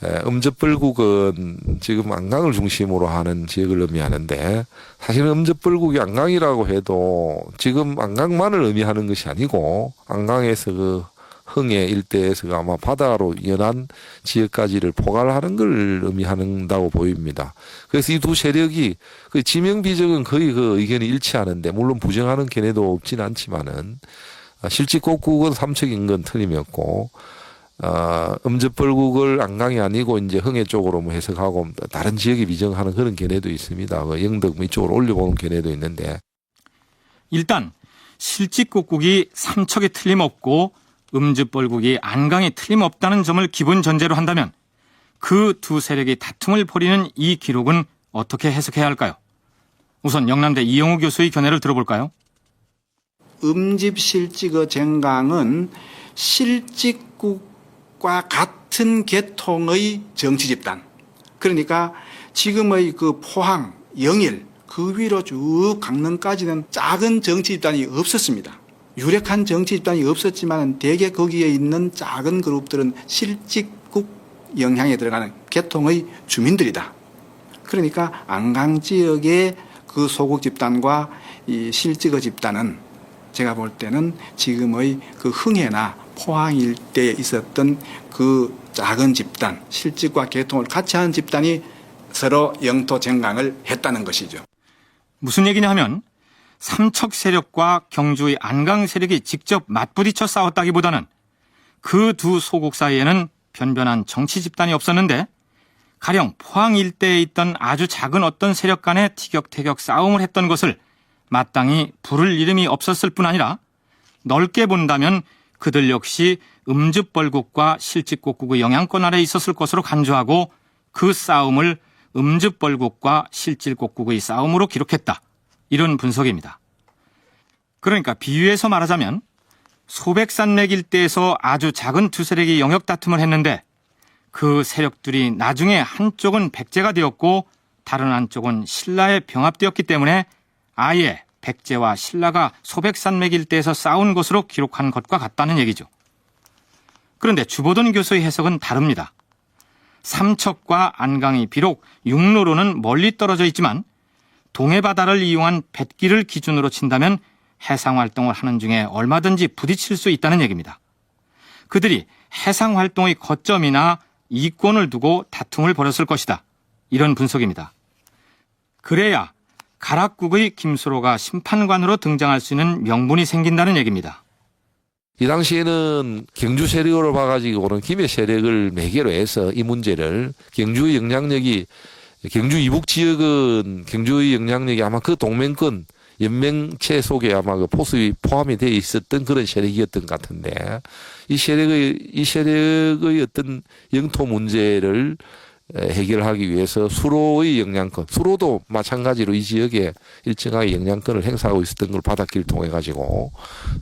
음즙벌국은 지금 안강을 중심으로 하는 지역을 의미하는데 사실은 음즙벌국이 안강이라고 해도 지금 안강만을 의미하는 것이 아니고 안강에서 그 흥해 일대에서 아마 바다로 연한 지역까지를 포괄하는 걸 의미한다고 보입니다. 그래서 이 두 세력이 그 지명 비정은 거의 그 의견이 일치하는데 물론 부정하는 견해도 없진 않지만은 실직곡국은 삼척인 건 틀림이었고 음즙벌국을 안강이 아니고 이제 흥해 쪽으로 뭐 해석하고 다른 지역에 비정하는 그런 견해도 있습니다. 그 영덕 이쪽으로 올려보는 견해도 있는데 일단 실직곡국이 삼척에 틀림없고 음즙벌국이 안강에 틀림없다는 점을 기본 전제로 한다면 그 두 세력이 다툼을 벌이는 이 기록은 어떻게 해석해야 할까요? 우선 영남대 이영우 교수의 견해를 들어볼까요? 음집실직의 쟁강은 실직국과 같은 계통의 정치집단 그러니까 지금의 그 포항, 영일 그 위로 쭉 강릉까지는 작은 정치집단이 없었습니다. 유력한 정치집단이 없었지만 대개 거기에 있는 작은 그룹들은 실직국 영향에 들어가는 계통의 주민들이다. 그러니까 안강 지역의 그 소국 집단과 이 실직의 집단은 제가 볼 때는 지금의 그 흥해나 포항 일대에 있었던 그 작은 집단, 실직과 계통을 같이 하는 집단이 서로 영토 쟁강을 했다는 것이죠. 무슨 얘기냐 하면 삼척 세력과 경주의 안강 세력이 직접 맞부딪혀 싸웠다기보다는 그 두 소국 사이에는 변변한 정치 집단이 없었는데 가령 포항 일대에 있던 아주 작은 어떤 세력 간에 티격태격 싸움을 했던 것을 마땅히 부를 이름이 없었을 뿐 아니라 넓게 본다면 그들 역시 음즙벌국과 실직곡국의 영향권 아래 있었을 것으로 간주하고 그 싸움을 음즙벌국과 실직곡국의 싸움으로 기록했다. 이런 분석입니다. 그러니까 비유해서 말하자면 소백산맥 일대에서 아주 작은 두 세력이 영역 다툼을 했는데 그 세력들이 나중에 한쪽은 백제가 되었고 다른 한쪽은 신라에 병합되었기 때문에 아예 백제와 신라가 소백산맥 일대에서 싸운 것으로 기록한 것과 같다는 얘기죠. 그런데 주보돈 교수의 해석은 다릅니다. 삼척과 안강이 비록 육로로는 멀리 떨어져 있지만 동해바다를 이용한 뱃길을 기준으로 친다면 해상활동을 하는 중에 얼마든지 부딪힐 수 있다는 얘기입니다. 그들이 해상활동의 거점이나 이권을 두고 다툼을 벌였을 것이다. 이런 분석입니다. 그래야 가락국의 김수로가 심판관으로 등장할 수 있는 명분이 생긴다는 얘기입니다. 이 당시에는 경주 세력으로 봐가지고는 김해 세력을 매개로 해서 이 문제를 경주의 영향력이 경주 이북 지역은 경주의 영향력이 아마 그 동맹권 연맹체 속에 아마 그 포수이 포함이 되어 있었던 그런 세력이었던 것 같은데 이 세력의 어떤 영토 문제를 해결하기 위해서 수로의 영향권, 수로도 마찬가지로 이 지역에 일정하게 영향권을 행사하고 있었던 걸 바닷길 통해 가지고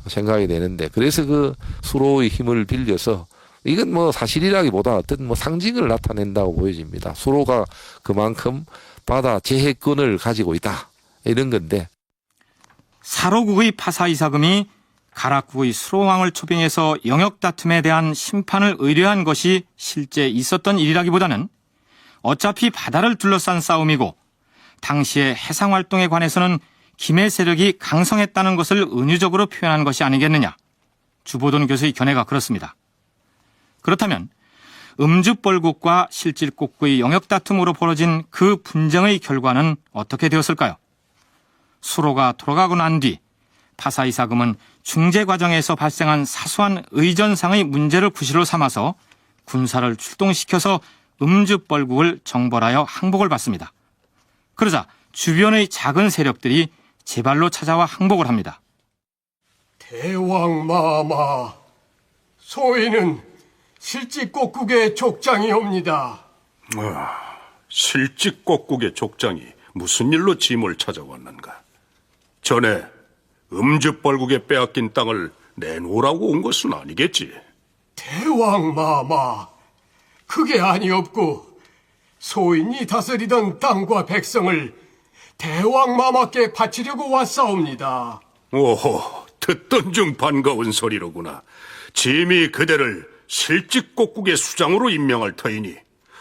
생각이 되는데 그래서 그 수로의 힘을 빌려서 이건 뭐 사실이라기보다 어떤 뭐 상징을 나타낸다고 보여집니다. 수로가 그만큼 바다 제해권을 가지고 있다. 이런 건데 사로국의 파사 이사금이 가락국의 수로왕을 초빙해서 영역 다툼에 대한 심판을 의뢰한 것이 실제 있었던 일이라기보다는 어차피 바다를 둘러싼 싸움이고 당시의 해상활동에 관해서는 김해 세력이 강성했다는 것을 은유적으로 표현한 것이 아니겠느냐. 주보돈 교수의 견해가 그렇습니다. 그렇다면 음주벌국과 실질곡구의 영역 다툼으로 벌어진 그 분쟁의 결과는 어떻게 되었을까요? 수로가 돌아가고 난 뒤 파사 이사금은 중재 과정에서 발생한 사소한 의전상의 문제를 구실로 삼아서 군사를 출동시켜서 음주벌국을 정벌하여 항복을 받습니다. 그러자 주변의 작은 세력들이 제발로 찾아와 항복을 합니다. 대왕마마, 소인은 실직곡국의 족장이옵니다. 실직곡국의 족장이 무슨 일로 짐을 찾아왔는가? 전에 음주벌국에 빼앗긴 땅을 내놓으라고 온 것은 아니겠지? 대왕마마, 그게 아니었고 소인이 다스리던 땅과 백성을 대왕마마께 바치려고 왔사옵니다. 오호, 듣던 중 반가운 소리로구나. 짐이 그대를 실직곡국의 수장으로 임명할 터이니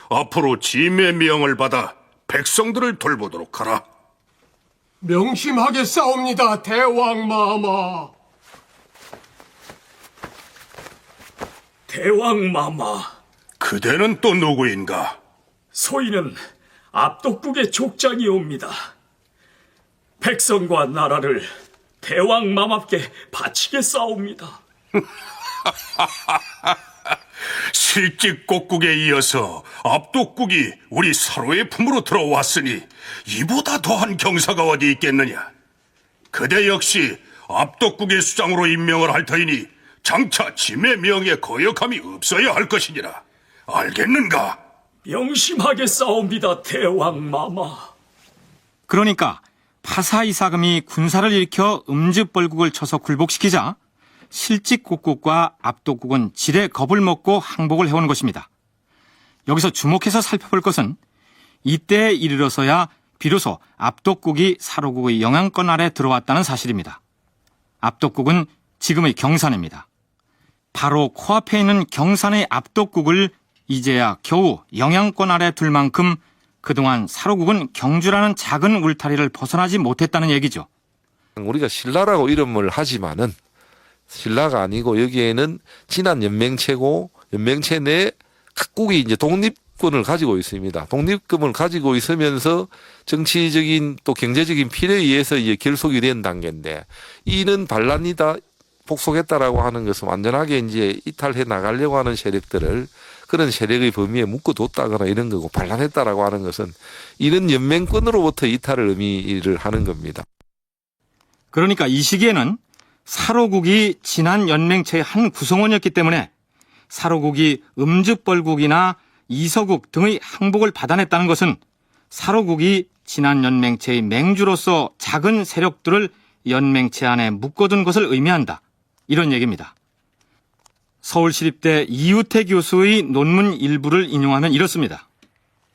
앞으로 짐의 명을 받아 백성들을 돌보도록 하라. 명심하겠사옵니다, 대왕마마. 대왕마마, 그대는 또 누구인가? 소인은 압독국의 족장이옵니다. 백성과 나라를 대왕마마께 바치겠사옵니다. 실직곡국에 이어서 압독국이 우리 사로의 품으로 들어왔으니 이보다 더한 경사가 어디 있겠느냐. 그대 역시 압독국의 수장으로 임명을 할 터이니 장차 짐의 명에 거역함이 없어야 할 것이니라. 알겠는가? 명심하겠사옵니다, 대왕마마. 그러니까 파사 이사금이 군사를 일으켜 음주벌국을 쳐서 굴복시키자 실직곡국과 압독국은 지레 겁을 먹고 항복을 해오는 것입니다. 여기서 주목해서 살펴볼 것은 이때에 이르러서야 비로소 압독국이 사로국의 영향권 아래 들어왔다는 사실입니다. 압독국은 지금의 경산입니다. 바로 코앞에 있는 경산의 압독국을 이제야 겨우 영향권 아래 둘 만큼 그동안 사로국은 경주라는 작은 울타리를 벗어나지 못했다는 얘기죠. 우리가 신라라고 이름을 하지만은 신라가 아니고 여기에는 진한 연맹체고 연맹체 내 각국이 이제 독립권을 가지고 있습니다. 독립권을 가지고 있으면서 정치적인 또 경제적인 필요에 의해서 이제 결속이 된 단계인데 이는 반란이다 복속했다라고 하는 것은 완전하게 이제 이탈해 나가려고 하는 세력들을 그런 세력의 범위에 묶어뒀다거나 이런 거고 반란했다라고 하는 것은 이런 연맹권으로부터 이탈을 의미를 하는 겁니다. 그러니까 이 시기에는 사로국이 진한 연맹체의 한 구성원이었기 때문에 사로국이 음주벌국이나 이서국 등의 항복을 받아냈다는 것은 사로국이 진한 연맹체의 맹주로서 작은 세력들을 연맹체 안에 묶어둔 것을 의미한다. 이런 얘기입니다. 서울시립대 이우태 교수의 논문 일부를 인용하면 이렇습니다.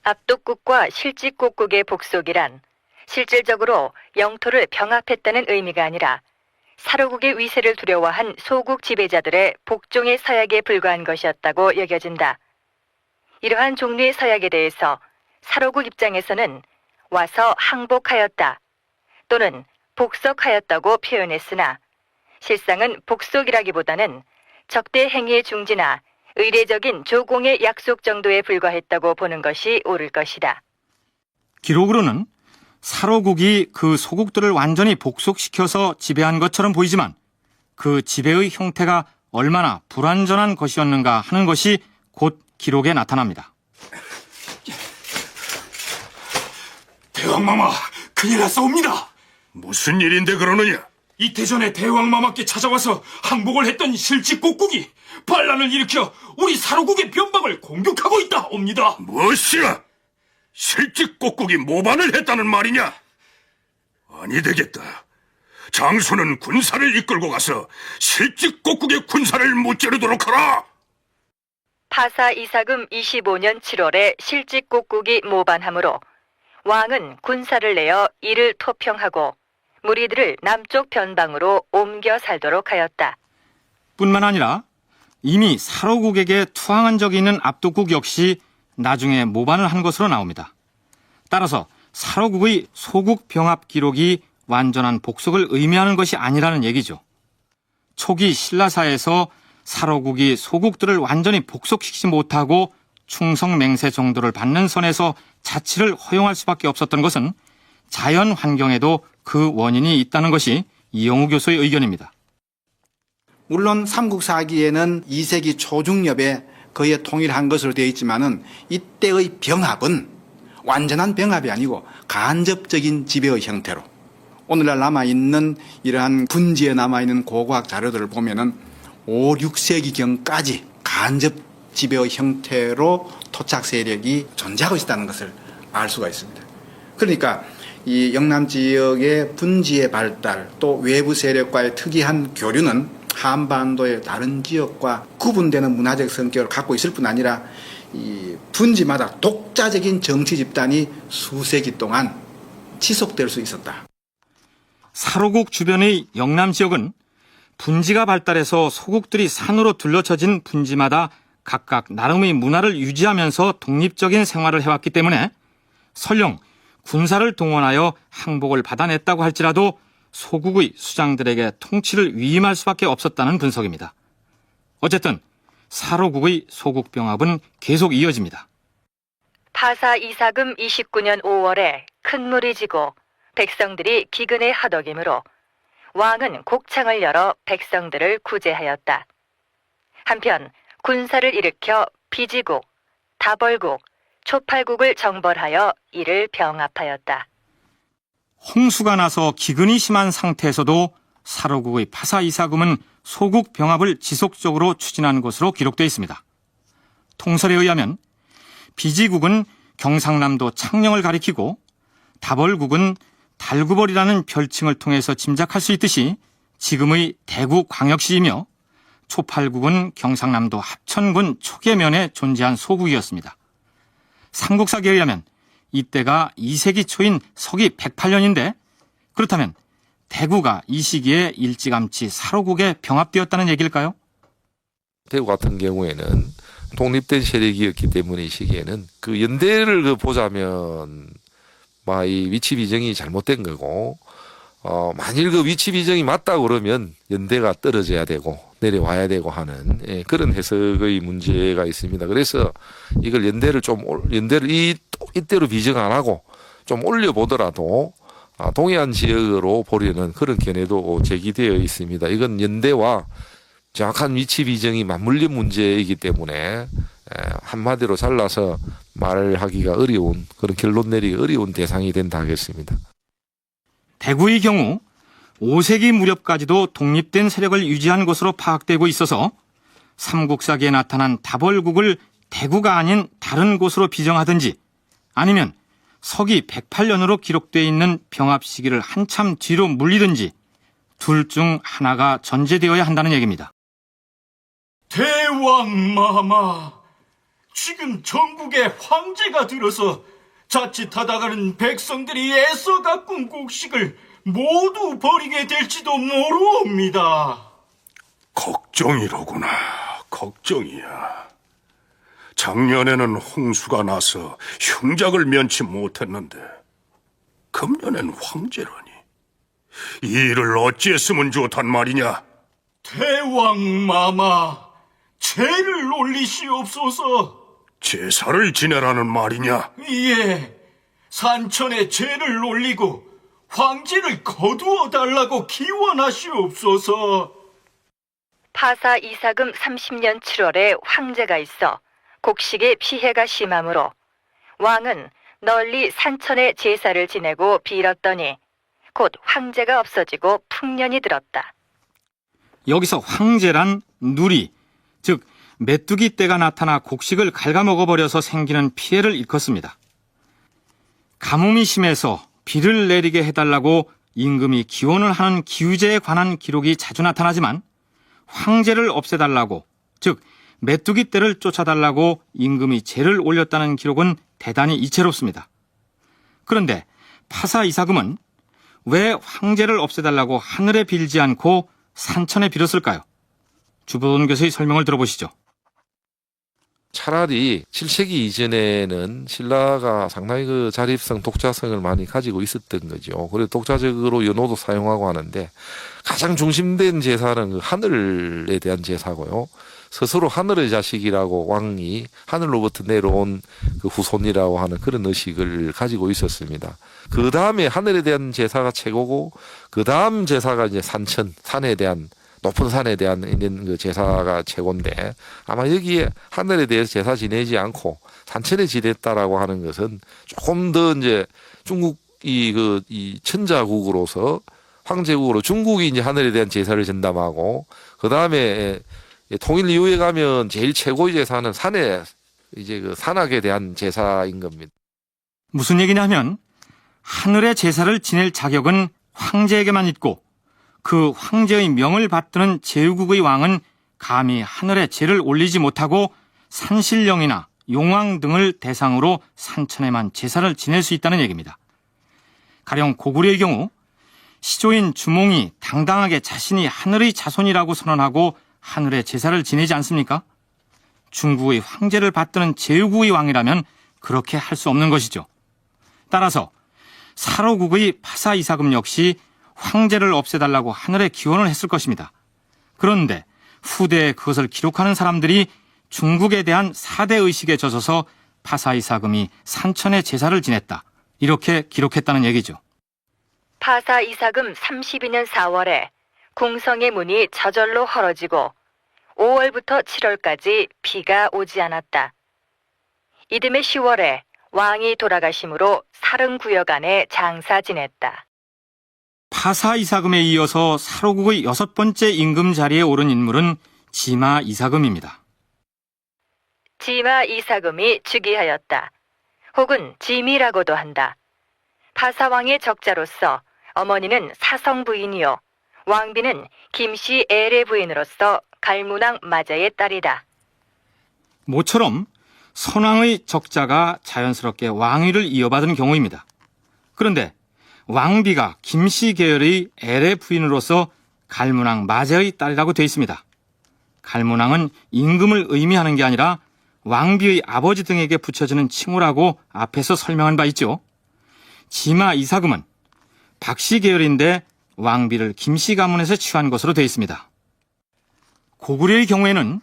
압독국과 실직곡국의 복속이란 실질적으로 영토를 병합했다는 의미가 아니라 사로국의 위세를 두려워한 소국 지배자들의 복종의 서약에 불과한 것이었다고 여겨진다. 이러한 종류의 서약에 대해서 사로국 입장에서는 와서 항복하였다 또는 복속하였다고 표현했으나 실상은 복속이라기보다는 적대 행위의 중지나 의례적인 조공의 약속 정도에 불과했다고 보는 것이 옳을 것이다. 기록으로는 사로국이 그 소국들을 완전히 복속시켜서 지배한 것처럼 보이지만 그 지배의 형태가 얼마나 불완전한 것이었는가 하는 것이 곧 기록에 나타납니다. 대왕마마, 큰일 났사옵니다. 무슨 일인데 그러느냐? 이태전에 대왕마마께 찾아와서 항복을 했던 실직곡국이 반란을 일으켜 우리 사로국의 변방을 공격하고 있다옵니다. 무엇이야? 실직곡국이 모반을 했다는 말이냐? 아니 되겠다. 장수는 군사를 이끌고 가서 실직곡국의 군사를 무찌르도록 하라. 파사 이사금 25년 7월에 실직곡국이 모반함으로 왕은 군사를 내어 이를 토평하고 무리들을 남쪽 변방으로 옮겨 살도록 하였다. 뿐만 아니라 이미 사로국에게 투항한 적이 있는 압도국 역시 나중에 모반을 한 것으로 나옵니다. 따라서 사로국의 소국 병합 기록이 완전한 복속을 의미하는 것이 아니라는 얘기죠. 초기 신라사에서 사로국이 소국들을 완전히 복속시키지 못하고 충성맹세 정도를 받는 선에서 자치를 허용할 수밖에 없었던 것은 자연 환경에도 그 원인이 있다는 것이 이영우 교수의 의견입니다. 물론 삼국사기에는 2세기 초중엽에 거의 통일한 것으로 되어 있지만은 이때의 병합은 완전한 병합이 아니고 간접적인 지배의 형태로 오늘날 남아있는 이러한 분지에 남아있는 고고학 자료들을 보면은 5, 6세기경까지 간접 지배의 형태로 토착 세력이 존재하고 있다는 것을 알 수가 있습니다. 그러니까 이 영남 지역의 분지의 발달 또 외부 세력과의 특이한 교류는 한반도의 다른 지역과 구분되는 문화적 성격을 갖고 있을 뿐 아니라 이 분지마다 독자적인 정치 집단이 수세기 동안 지속될 수 있었다. 사로국 주변의 영남 지역은 분지가 발달해서 소국들이 산으로 둘러쳐진 분지마다 각각 나름의 문화를 유지하면서 독립적인 생활을 해왔기 때문에 설령 군사를 동원하여 항복을 받아냈다고 할지라도 소국의 수장들에게 통치를 위임할 수밖에 없었다는 분석입니다. 어쨌든 사로국의 소국병합은 계속 이어집니다. 파사 이사금 29년 5월에 큰 물이 지고 백성들이 기근에 하덕이므로 왕은 곡창을 열어 백성들을 구제하였다. 한편 군사를 일으켜 비지국, 다벌국, 초팔국을 정벌하여 이를 병합하였다. 홍수가 나서 기근이 심한 상태에서도 사로국의 파사 이사금은 소국 병합을 지속적으로 추진한 것으로 기록되어 있습니다. 통설에 의하면 비지국은 경상남도 창녕을 가리키고 다벌국은 달구벌이라는 별칭을 통해서 짐작할 수 있듯이 지금의 대구 광역시이며 초팔국은 경상남도 합천군 초계면에 존재한 소국이었습니다. 삼국사기에 의하면 이때가 2세기 초인 서기 108년인데 그렇다면 대구가 이 시기에 일찌감치 사로국에 병합되었다는 얘기일까요? 대구 같은 경우에는 독립된 세력이었기 때문에 이 시기에는 그 연대를 보자면 이 위치 비정이 잘못된 거고 만일 그 위치 비정이 맞다 그러면 연대가 떨어져야 되고 내려와야 되고 하는 그런 해석의 문제가 있습니다. 그래서 이걸 연대를 이때로 비정 안 하고 좀 올려보더라도 동해안 지역으로 보려는 그런 견해도 제기되어 있습니다. 이건 연대와 정확한 위치 비정이 맞물린 문제이기 때문에 한마디로 잘라서 말하기가 어려운 그런 결론 내리기 어려운 대상이 된다 하겠습니다. 대구의 경우 5세기 무렵까지도 독립된 세력을 유지한 것으로 파악되고 있어서 삼국사기에 나타난 다벌국을 대구가 아닌 다른 곳으로 비정하든지 아니면 서기 108년으로 기록되어 있는 병합 시기를 한참 뒤로 물리든지 둘 중 하나가 전제되어야 한다는 얘기입니다. 대왕마마, 지금 전국에 황제가 들어서 자칫하다가는 백성들이 애써 가꾼 곡식을 모두 버리게 될지도 모르옵니다. 걱정이로구나. 걱정이야. 작년에는 홍수가 나서 흉작을 면치 못했는데 금년엔 황제라니. 이 일을 어찌했으면 좋단 말이냐? 대왕마마, 제를 올리시옵소서. 제사를 지내라는 말이냐? 예, 산천에 제를 올리고 황제를 거두어 달라고 기원하시옵소서. 파사 이사금 30년 7월에 황제가 있어 곡식에 피해가 심하므로 왕은 널리 산천에 제사를 지내고 빌었더니 곧 황제가 없어지고 풍년이 들었다. 여기서 황제란 누리, 즉 메뚜기 떼가 나타나 곡식을 갉아먹어버려서 생기는 피해를 일컫습니다. 가뭄이 심해서 비를 내리게 해달라고 임금이 기원을 하는 기우제에 관한 기록이 자주 나타나지만 황제를 없애달라고, 즉 메뚜기 떼를 쫓아달라고 임금이 제를 올렸다는 기록은 대단히 이채롭습니다. 그런데 파사 이사금은 왜 황제를 없애달라고 하늘에 빌지 않고 산천에 빌었을까요? 주보돈 교수의 설명을 들어보시죠. 차라리 7세기 이전에는 신라가 상당히 그 자립성, 독자성을 많이 가지고 있었던 거죠. 그래서 독자적으로 연호도 사용하고 하는데 가장 중심된 제사는 그 하늘에 대한 제사고요. 스스로 하늘의 자식이라고 왕이 하늘로부터 내려온 그 후손이라고 하는 그런 의식을 가지고 있었습니다. 그 다음에 하늘에 대한 제사가 최고고 그 다음 제사가 이제 산천, 산에 대한 높은 산에 대한 있는 그 제사가 최고인데 아마 여기에 하늘에 대해서 제사 지내지 않고 산천에 지냈다라고 하는 것은 조금 더 이제 중국이 이 천자국으로서 황제국으로 중국이 이제 하늘에 대한 제사를 전담하고 그 다음에 통일 이후에 가면 제일 최고의 제사는 산에 이제 그 산악에 대한 제사인 겁니다. 무슨 얘기냐면 하늘의 제사를 지낼 자격은 황제에게만 있고 그 황제의 명을 받드는 제후국의 왕은 감히 하늘에 제를 올리지 못하고 산신령이나 용왕 등을 대상으로 산천에만 제사를 지낼 수 있다는 얘기입니다. 가령 고구려의 경우 시조인 주몽이 당당하게 자신이 하늘의 자손이라고 선언하고 하늘에 제사를 지내지 않습니까? 중국의 황제를 받드는 제후국의 왕이라면 그렇게 할 수 없는 것이죠. 따라서 사로국의 파사 이사금 역시 황제를 없애달라고 하늘에 기원을 했을 것입니다. 그런데 후대에 그것을 기록하는 사람들이 중국에 대한 사대의식에 젖어서 파사 이사금이 산천에 제사를 지냈다. 이렇게 기록했다는 얘기죠. 파사 이사금 32년 4월에 궁성의 문이 저절로 헐어지고 5월부터 7월까지 비가 오지 않았다. 이듬해 10월에 왕이 돌아가심으로 사릉구역 안에 장사 지냈다. 파사 이사금에 이어서 사로국의 6번째 임금 자리에 오른 인물은 지마 이사금입니다. 지마 이사금이 즉위하였다. 혹은 지미라고도 한다. 파사왕의 적자로서 어머니는 사성 부인이요 왕비는 김씨 엘의 부인으로서 갈문왕 마자의 딸이다. 모처럼 선왕의 적자가 자연스럽게 왕위를 이어받은 경우입니다. 그런데 왕비가 김씨 계열의 엘의 부인으로서 갈문왕 마자의 딸이라고 되어 있습니다. 갈문왕은 임금을 의미하는 게 아니라 왕비의 아버지 등에게 붙여지는 칭호라고 앞에서 설명한 바 있죠. 지마 이사금은 박씨 계열인데 왕비를 김씨 가문에서 취한 것으로 되어 있습니다. 고구려의 경우에는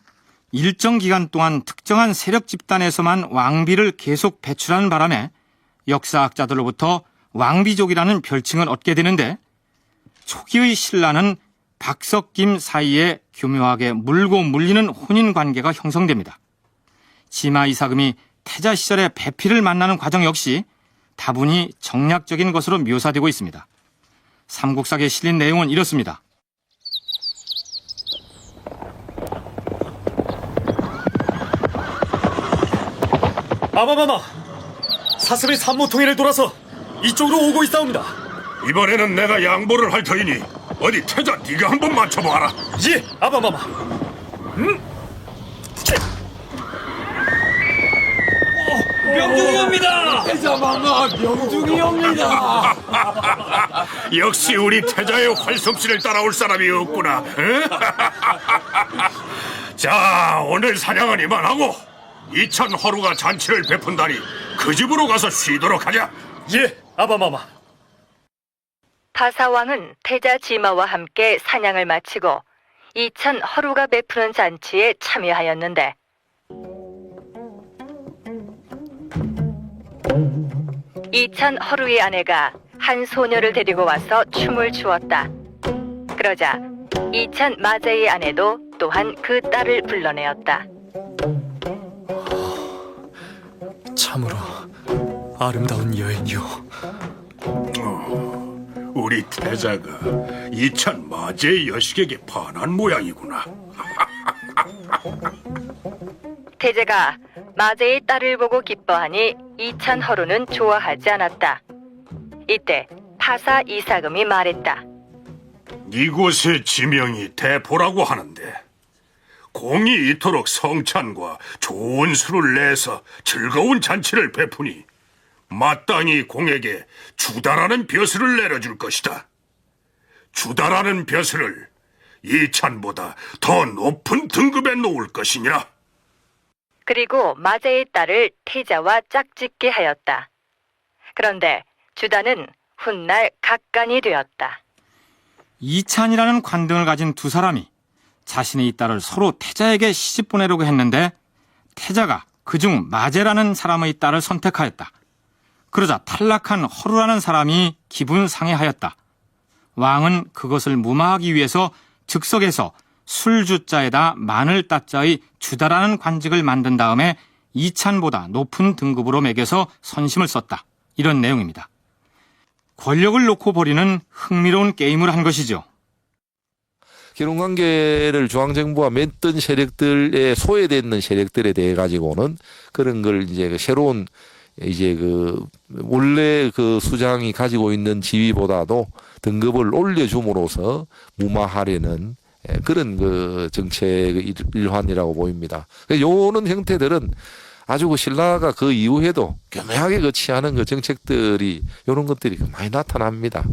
일정 기간 동안 특정한 세력 집단에서만 왕비를 계속 배출하는 바람에 역사학자들로부터 왕비족이라는 별칭을 얻게 되는데 초기의 신라는 박석김 사이에 교묘하게 물고 물리는 혼인 관계가 형성됩니다. 지마 이사금이 태자 시절에 배필을 만나는 과정 역시 다분히 정략적인 것으로 묘사되고 있습니다. 삼국사기에 실린 내용은 이렇습니다. 아마마마, 사슴이 산모통일을 돌아서 이쪽으로 오고 있사옵니다. 이번에는 내가 양보를 할 터이니 어디 태자 네가 한번 맞춰봐라. 예, 아마마마. 명중이옵니다. 태자마마 명중이옵니다. 역시 우리 태자의 활솜씨를 따라올 사람이 없구나. 자, 오늘 사냥은 이만하고 이천 허루가 잔치를 베푼다니 그 집으로 가서 쉬도록 하자. 예, 아바마마. 파사왕은 태자 지마와 함께 사냥을 마치고 이천 허루가 베푸는 잔치에 참여하였는데 이천 허루의 아내가 한 소녀를 데리고 와서 춤을 추었다. 그러자 이천 마자의 아내도 또한 그 딸을 불러내었다. 참으로 아름다운 여인이요. 우리 태자가 이천 마제의 여식에게 반한 모양이구나. 태제가 마제의 딸을 보고 기뻐하니 이천 허루는 좋아하지 않았다. 이때 파사 이사금이 말했다. 이곳의 지명이 대포라고 하는데 공이 이토록 성찬과 좋은 술을 내서 즐거운 잔치를 베푸니 마땅히 공에게 주다라는 벼슬을 내려줄 것이다. 주다라는 벼슬을 이찬보다 더 높은 등급에 놓을 것이냐? 그리고 마제의 딸을 태자와 짝짓게 하였다. 그런데 주다는 훗날 각간이 되었다. 이찬이라는 관등을 가진 두 사람이 자신의 딸을 서로 태자에게 시집 보내려고 했는데 태자가 그중 마제라는 사람의 딸을 선택하였다. 그러자 탈락한 허루라는 사람이 기분 상해하였다. 왕은 그것을 무마하기 위해서 즉석에서 술주자에다 마늘 따자의 주다라는 관직을 만든 다음에 이찬보다 높은 등급으로 매겨서 선심을 썼다. 이런 내용입니다. 권력을 놓고 벌이는 흥미로운 게임을 한 것이죠. 기론관계를 중앙정부와 맺던 세력들에 소외되는 세력들에 대해 가지고는 그런 걸 이제 새로운 이제 원래 수장이 가지고 있는 지위보다도 등급을 올려줌으로써 무마하려는 그런 정책의 일환이라고 보입니다. 요런 형태들은 아주 신라가 그 이후에도 교묘하게 취하는 정책들이 이런 것들이 많이 나타납니다.